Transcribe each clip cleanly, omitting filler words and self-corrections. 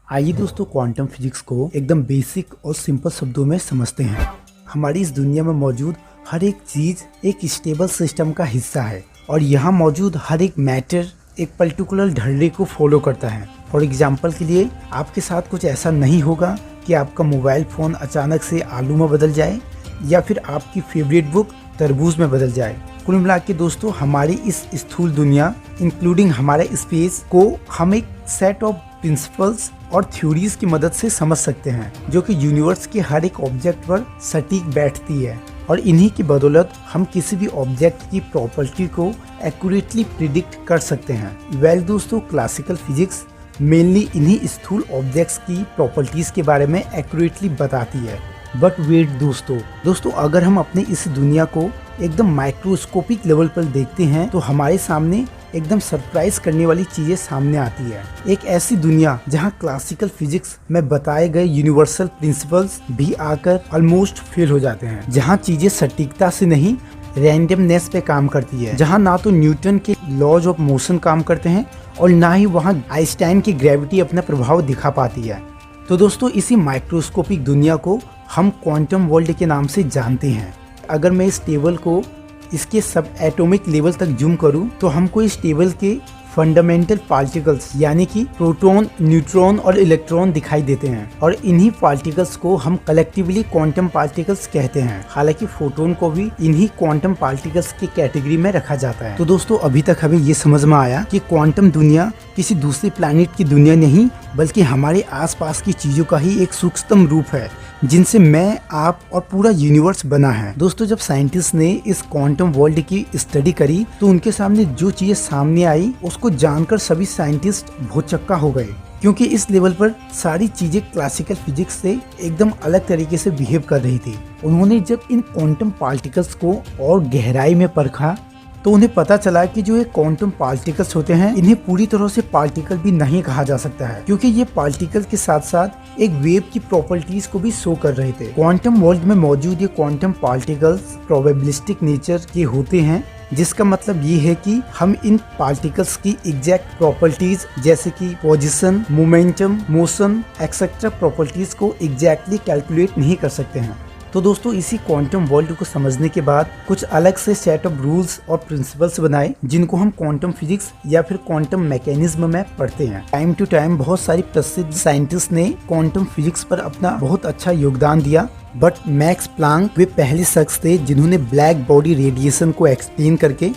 आइए दोस्तों quantum physics को एकदम बेसिक और सिंपल शब्दों में समझते हैं। हमारी इस दुनिया में मौजूद हर एक चीज एक स्टेबल सिस्टम का हिस्सा है और यहाँ मौजूद हर एक मैटर एक पर्टिकुलर ढर्रे को फॉलो करता है। फॉर एग्जाम्पल के लिए आपके साथ कुछ ऐसा नहीं होगा कि आपका मोबाइल फ़ोन अचानक से आलू में बदल जाए या फिर आपकी फेवरेट बुक तरबूज में बदल जाए। कुल मिला के दोस्तों हमारी इस स्थूल दुनिया इंक्लूडिंग हमारे स्पेस को हम एक सेट ऑफ प्रिंसिपल्स और थ्योरीज की मदद से समझ सकते हैं जो कि यूनिवर्स के हर एक ऑब्जेक्ट पर सटीक बैठती है और इन्हीं की बदौलत हम किसी भी ऑब्जेक्ट की प्रॉपर्टी को एक्यूरेटली प्रिडिक्ट कर सकते हैं। वेल दोस्तों, क्लासिकल फिजिक्स मेनली इन्हीं स्थूल ऑब्जेक्ट्स की प्रॉपर्टीज के बारे में एक्यूरेटली बताती है। बट वेट दोस्तों अगर हम अपने इस दुनिया को एकदम माइक्रोस्कोपिक लेवल पर देखते हैं तो हमारे सामने एकदम सरप्राइज करने वाली चीजें सामने आती है। एक ऐसी दुनिया जहां क्लासिकल फिजिक्स में बताए गए यूनिवर्सल प्रिंसिपल्स भी आकर ऑलमोस्ट फेल हो जाते हैं, जहां चीजें सटीकता से नहीं रैंडमनेस पे काम करती है, जहां ना तो न्यूटन के लॉज ऑफ मोशन काम करते हैं और ना ही वहां आइंस्टाइन की ग्रेविटी अपना प्रभाव दिखा पाती है। तो दोस्तों इसी माइक्रोस्कोपिक दुनिया को हम क्वांटम वर्ल्ड के नाम से जानते हैं। अगर मैं इस टेबल को इसके सब एटॉमिक लेवल तक जूम करूं तो हमको इस टेबल के फंडामेंटल पार्टिकल्स यानी कि प्रोटॉन, न्यूट्रॉन और इलेक्ट्रॉन दिखाई देते हैं और इन्हीं पार्टिकल्स को हम कलेक्टिवली क्वांटम पार्टिकल्स कहते हैं। हालांकि फोटोन को भी इन्हीं क्वांटम पार्टिकल्स की कैटेगरी में रखा जाता है। तो दोस्तों अभी तक हमें ये समझ में आया कि क्वांटम दुनिया किसी दूसरे प्लैनेट की दुनिया नहीं बल्कि हमारे आसपास की चीजों का ही एक सूक्ष्म रूप है जिनसे मैं, आप और पूरा यूनिवर्स बना है। दोस्तों जब साइंटिस्ट ने इस क्वांटम वर्ल्ड की स्टडी करी तो उनके सामने जो चीजें सामने आई उसको जानकर सभी साइंटिस्ट भौचक्का हो गए, क्योंकि इस लेवल पर सारी चीजें क्लासिकल फिजिक्स से एकदम अलग तरीके से बिहेव कर रही थी। उन्होंने जब इन क्वांटम पार्टिकल्स को और गहराई में परखा तो उन्हें पता चला कि जो ये क्वांटम पार्टिकल्स होते हैं इन्हें पूरी तरह से पार्टिकल भी नहीं कहा जा सकता है, क्योंकि ये पार्टिकल के साथ साथ एक वेव की प्रॉपर्टीज को भी शो कर रहे थे। क्वांटम वर्ल्ड में मौजूद ये क्वांटम पार्टिकल्स प्रोबेबिलिस्टिक नेचर के होते हैं, जिसका मतलब ये है कि हम इन पार्टिकल्स की एग्जैक्ट प्रॉपर्टीज जैसे कि position, momentum, motion etcetera properties को एग्जैक्टली कैलकुलेट नहीं कर सकते हैं। तो दोस्तों इसी क्वांटम वर्ल्ड को समझने के बाद कुछ अलग से सेट ऑफ रूल्स और प्रिंसिपल्स बनाए जिनको हम क्वांटम फिजिक्स या फिर क्वांटम मैकेनिज्म में पढ़ते हैं। टाइम टू टाइम बहुत सारी प्रसिद्ध साइंटिस्ट ने क्वांटम फिजिक्स पर अपना बहुत अच्छा योगदान दिया, बट मैक्स प्लांक वे पहले शख्स थे जिन्होंने ब्लैक बॉडी रेडिएशन को एक्सप्लेन करके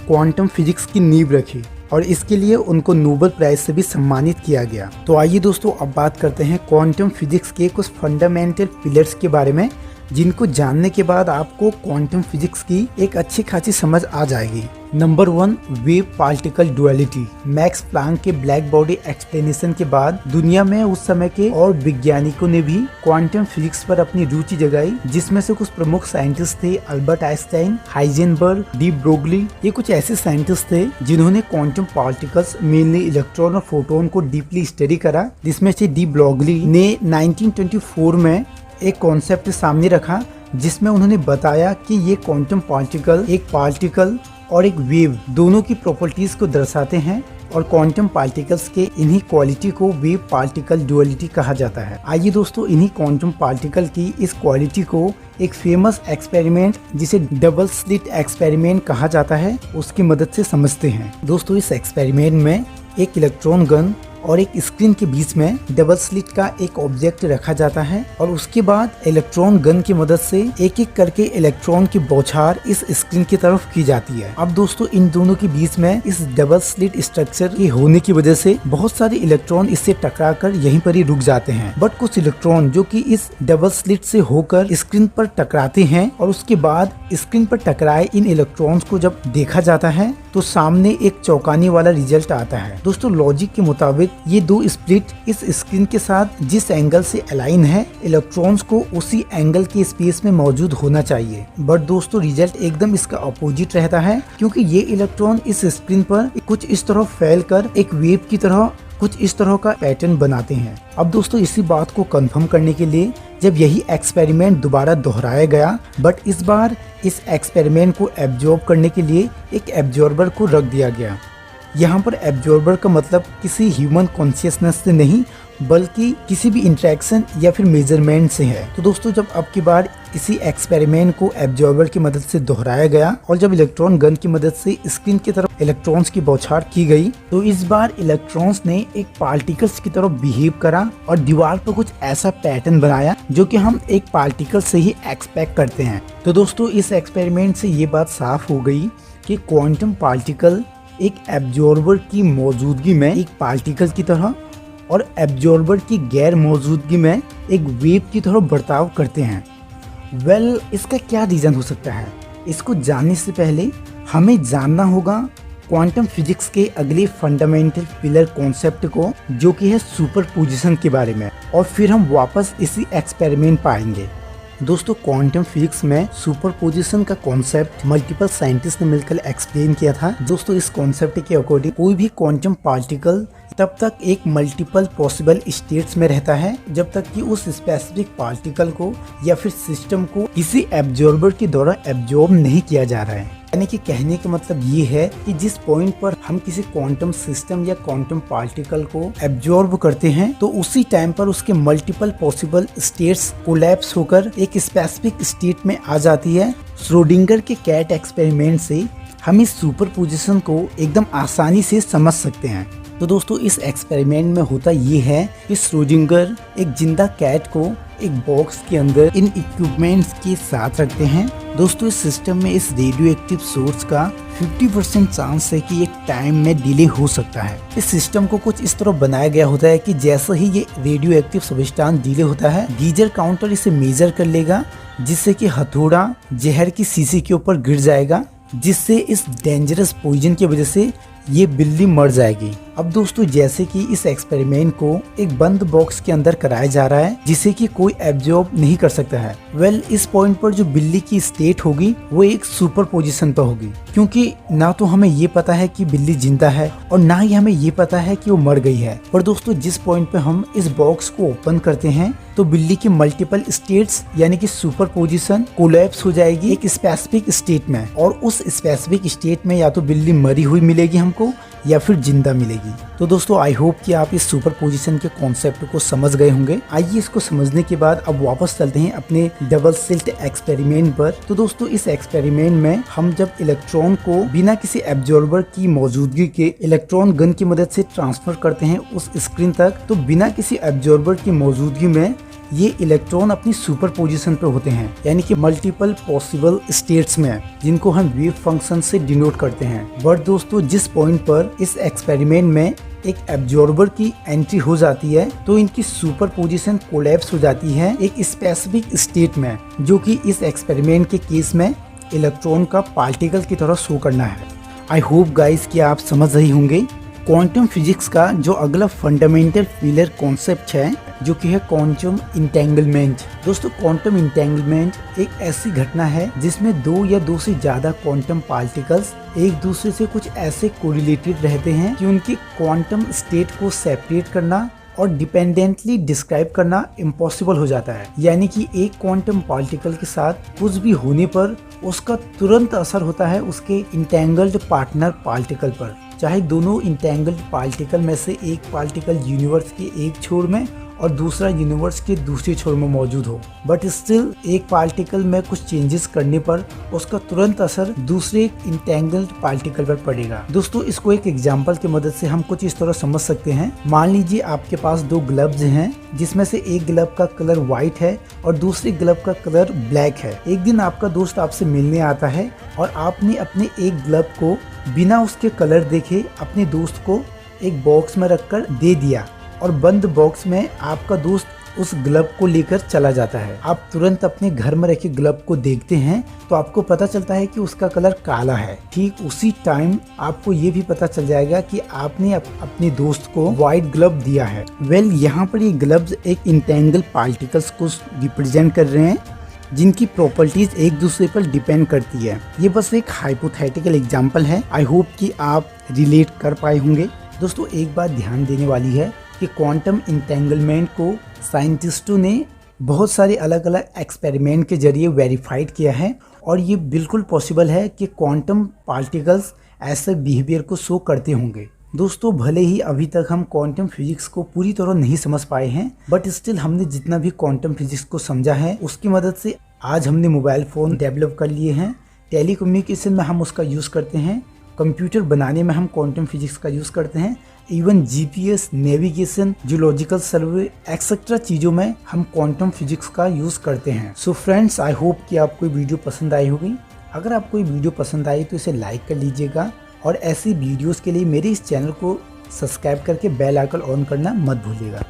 क्वांटम फिजिक्स की नींव रखी और इसके लिए उनको नोबेल प्राइज से भी सम्मानित किया गया। तो आइए दोस्तों अब बात करते हैं क्वांटम फिजिक्स के कुछ फंडामेंटल पिलर्स के बारे में जिनको जानने के बाद आपको क्वांटम फिजिक्स की एक अच्छी खासी समझ आ जाएगी। Number 1, wave particle duality. Max Planck के ब्लैक बॉडी एक्सप्लेनेशन के बाद दुनिया में उस समय के और वैज्ञानिकों ने भी क्वांटम फिजिक्स पर अपनी रुचि जगाई, जिसमें से कुछ प्रमुख साइंटिस्ट थे Albert Einstein, Heisenberg, de Broglie. ये कुछ ऐसे साइंटिस्ट थे जिन्होंने क्वांटम पार्टिकल्स मेनली इलेक्ट्रॉन और फोटोन को डीपली स्टडी करा, जिसमें से डी ब्रोगली ने 1924 में एक कॉन्सेप्ट सामने रखा जिसमें उन्होंने बताया कि ये क्वांटम पार्टिकल एक पार्टिकल और एक वेव दोनों की प्रॉपर्टीज को दर्शाते हैं और क्वांटम पार्टिकल्स के इन्हीं क्वालिटी को वेव पार्टिकल डुअलिटी कहा जाता है। आइए दोस्तों इन्हीं क्वांटम पार्टिकल की इस क्वालिटी को एक फेमस एक्सपेरिमेंट जिसे डबल स्लिट एक्सपेरिमेंट कहा जाता है उसकी मदद से समझते हैं। दोस्तों इस एक्सपेरिमेंट में एक इलेक्ट्रॉन गन और एक स्क्रीन के बीच में डबल स्लिट का एक ऑब्जेक्ट रखा जाता है और उसके बाद इलेक्ट्रॉन गन की मदद से एक एक करके इलेक्ट्रॉन की बौछार इस स्क्रीन की तरफ की जाती है। अब दोस्तों इन दोनों के बीच में इस डबल स्लिट स्ट्रक्चर के होने की वजह से बहुत सारे इलेक्ट्रॉन इससे टकराकर यहीं पर ही रुक जाते हैं, बट कुछ इलेक्ट्रॉन जो कि इस डबल स्लिट से होकर स्क्रीन पर टकराते हैं और उसके बाद स्क्रीन पर टकराए इन इलेक्ट्रॉन्स को जब देखा जाता है तो सामने एक चौंकाने वाला रिजल्ट आता है। दोस्तों लॉजिक के मुताबिक ये दो स्प्लिट इस स्क्रीन के साथ जिस एंगल से अलाइन है इलेक्ट्रॉन्स को उसी एंगल के स्पेस में मौजूद होना चाहिए, बट दोस्तों रिजल्ट एकदम इसका अपोजिट रहता है, क्योंकि ये इलेक्ट्रॉन इस स्क्रीन पर कुछ इस तरह फैलकर एक वेव की तरह कुछ इस तरह का पैटर्न बनाते हैं। अब दोस्तों इसी बात को कंफर्म करने के लिए जब यही एक्सपेरिमेंट दोबारा दोहराया गया, बट इस बार इस एक्सपेरिमेंट को एब्जॉर्ब करने के लिए एक एब्जॉर्बर को रख दिया गया। यहाँ पर एब्जॉर्बर का मतलब किसी ह्यूमन कॉन्शियसनेस से नहीं बल्कि किसी भी इंटरेक्शन या फिर मेजरमेंट से है। तो दोस्तों जब अब की बार इसी एक्सपेरिमेंट को एब्जॉर्बर की मदद से दोहराया गया और जब इलेक्ट्रॉन गन की मदद से स्क्रीन की तरफ इलेक्ट्रॉन्स की बौछार की गई, तो इस बार इलेक्ट्रॉन्स ने एक पार्टिकल्स की तरफ बिहेव करा और दीवार पर कुछ ऐसा पैटर्न बनाया जो कि हम एक पार्टिकल से ही एक्सपेक्ट करते हैं। तो दोस्तों इस एक्सपेरिमेंट से ये बात साफ हो गई कि क्वांटम पार्टिकल एक एब्जॉर्बर की मौजूदगी में एक पार्टिकल की तरह और एब्जॉर्बर की गैर मौजूदगी में एक वेव की तरह बर्ताव करते हैं। इसका क्या रीजन हो सकता है? इसको जानने से पहले हमें जानना होगा क्वांटम फिजिक्स के अगले फंडामेंटल पिलर कॉन्सेप्ट को, जो कि है सुपरपोजिशन के बारे में, और फिर हम वापस इसी एक्सपेरिमेंट पर आएंगे। दोस्तों क्वांटम फिजिक्स में सुपरपोजिशन का कॉन्सेप्ट मल्टीपल साइंटिस्ट ने मिलकर एक्सप्लेन किया था। दोस्तों इस कॉन्सेप्ट के अकॉर्डिंग कोई भी क्वांटम पार्टिकल तब तक एक मल्टीपल पॉसिबल स्टेट्स में रहता है जब तक कि उस स्पेसिफिक पार्टिकल को या फिर सिस्टम को किसी एब्जॉर्बर के द्वारा एब्जॉर्ब नहीं किया जा रहा है। यानी कि कहने का मतलब ये है कि जिस पॉइंट पर हम किसी क्वांटम सिस्टम या क्वांटम पार्टिकल को एब्जॉर्ब करते हैं, तो उसी टाइम पर उसके मल्टीपल पॉसिबल स्टेट्स कोलैप्स होकर एक स्पेसिफिक स्टेट में आ जाती है। श्रोडिंगर के कैट एक्सपेरिमेंट से हम इस सुपरपोजिशन को एकदम आसानी से समझ सकते हैं। तो दोस्तों इस एक्सपेरिमेंट में होता ये है कि श्रोडिंगर एक जिंदा कैट को एक बॉक्स के अंदर इन इक्विपमेंट्स के साथ रखते हैं। दोस्तों इस सिस्टम में इस रेडियो एक्टिव सोर्स का 50% चांस है कि एक टाइम में डिले हो सकता है। इस सिस्टम को कुछ इस तरह बनाया गया होता है कि जैसे ही ये रेडियो एक्टिव सब्सटेंस डिले होता है, गीजर काउंटर इसे मेजर कर लेगा, जिससे कि हथौड़ा जहर की शीशी के ऊपर गिर जाएगा, जिससे इस डेंजरस पॉइजन की वजह से ये बिल्ली मर जाएगी। अब दोस्तों जैसे कि इस एक्सपेरिमेंट को एक बंद बॉक्स के अंदर कराया जा रहा है जिसे कि कोई एब्जॉर्ब नहीं कर सकता है। इस पॉइंट पर जो बिल्ली की स्टेट होगी वो एक सुपर पोजिशन पर होगी, क्योंकि ना तो हमें ये पता है कि बिल्ली जिंदा है और ना ही हमें ये पता है कि वो मर गई है। पर दोस्तों जिस पॉइंट पे हम इस बॉक्स को ओपन करते हैं तो बिल्ली की मल्टीपल स्टेट्स यानी कि सुपर पोजिशन कोलैप्स हो जाएगी एक स्पेसिफिक स्टेट में, और उस स्पेसिफिक स्टेट में या तो बिल्ली मरी हुई मिलेगी हमको या फिर जिंदा मिलेगी। तो दोस्तों आई होप कि आप इस सुपरपोजिशन के कॉन्सेप्ट को समझ गए होंगे। आइए इसको समझने के बाद अब वापस चलते हैं अपने डबल स्लिट एक्सपेरिमेंट पर। तो दोस्तों इस एक्सपेरिमेंट में हम जब इलेक्ट्रॉन को बिना किसी एब्जॉर्बर की मौजूदगी के इलेक्ट्रॉन गन की मदद से ट्रांसफर करते हैं उस स्क्रीन तक, तो बिना किसी एब्जॉर्बर की मौजूदगी में ये इलेक्ट्रॉन अपनी सुपर पोजिशन पे होते हैं, यानी कि मल्टीपल पॉसिबल स्टेट्स में, जिनको हम वेव फंक्शन से डिनोट करते हैं। बट दोस्तों जिस पॉइंट पर इस एक्सपेरिमेंट में एक एब्जॉर्बर की एंट्री हो जाती है तो इनकी सुपर पोजिशन कोलैप्स हो जाती है एक स्पेसिफिक स्टेट में, जो कि इस एक्सपेरिमेंट के केस में इलेक्ट्रॉन का पार्टिकल की तरह शो करना है। आई होप गाइस कि आप समझ रही होंगे। क्वांटम फिजिक्स का जो अगला फंडामेंटल पिलर कॉन्सेप्ट है जो कि है क्वांटम इंटेंगलमेंट। दोस्तों क्वांटम इंटेंगलमेंट एक ऐसी घटना है जिसमें दो या दो से ज्यादा क्वांटम पार्टिकल्स एक दूसरे से कुछ ऐसे कोरिलेटेड रहते हैं कि उनकी क्वांटम स्टेट को सेपरेट करना और डिपेंडेंटली डिस्क्राइब करना इम्पॉसिबल हो जाता है। यानी कि एक क्वांटम पार्टिकल के साथ कुछ भी होने पर उसका तुरंत असर होता है उसके इंटेंगल्ड पार्टनर पार्टिकल पर, चाहे दोनों इंटेंगल्ड पार्टिकल में से एक पार्टिकल यूनिवर्स के एक छोर में और दूसरा यूनिवर्स के दूसरे छोर में मौजूद हो, बट स्टिल एक पार्टिकल में कुछ चेंजेस करने पर उसका तुरंत असर दूसरे इंटेंगल्ड पार्टिकल पर पड़ेगा। दोस्तों इसको एक एग्जांपल की मदद से हम कुछ इस तरह समझ सकते हैं। मान लीजिए आपके पास दो ग्लव्स हैं, जिसमें से एक ग्लव का कलर व्हाइट है और दूसरे ग्लव का कलर ब्लैक है। एक दिन आपका दोस्त आपसे मिलने आता है और आपने अपने एक ग्लव को बिना उसके कलर देखे अपने दोस्त को एक बॉक्स में रखकर दे दिया और बंद बॉक्स में आपका दोस्त उस ग्लव को लेकर चला जाता है। आप तुरंत अपने घर में रखे ग्लव को देखते हैं तो आपको पता चलता है कि उसका कलर काला है। ठीक उसी टाइम आपको ये भी पता चल जाएगा कि आपने अपने दोस्त को व्हाइट ग्लव दिया है। यहाँ पर ये ग्लव्स एक इंटेंगल पार्टिकल्स को रिप्रेजेंट कर रहे हैं जिनकी प्रॉपर्टीज एक दूसरे पर डिपेंड करती है। ये बस एक हाइपोथेटिकल एग्जांपल है। आई होप कि आप रिलेट कर पाए होंगे। दोस्तों एक बात ध्यान देने वाली है कि क्वांटम इंटेंगलमेंट को साइंटिस्टों ने बहुत सारे अलग अलग एक्सपेरिमेंट के जरिए वेरीफाइड किया है और ये बिल्कुल पॉसिबल है कि क्वांटम पार्टिकल्स ऐसे बिहेवियर को शो करते होंगे। दोस्तों भले ही अभी तक हम क्वांटम फिजिक्स को पूरी तरह नहीं समझ पाए हैं, बट स्टिल हमने जितना भी क्वांटम फिजिक्स को समझा है उसकी मदद से आज हमने मोबाइल फ़ोन डेवलप कर लिए हैं। टेलीकम्युनिकेशन में हम उसका यूज़ करते हैं, कंप्यूटर बनाने में हम क्वांटम फिजिक्स का यूज़ करते हैं, इवन जीपीएस, नेविगेशन, जियोलॉजिकल सर्वे एक्सेट्रा चीज़ों में हम क्वांटम फिजिक्स का यूज़ करते हैं। सो फ्रेंड्स, आई होप कि आपको वीडियो पसंद आई होगी। अगर आपको ये वीडियो पसंद आई तो इसे लाइक कर लीजिएगा और ऐसी वीडियोस के लिए मेरे इस चैनल को सब्सक्राइब करके बेल आइकन ऑन करना मत भूलिएगा।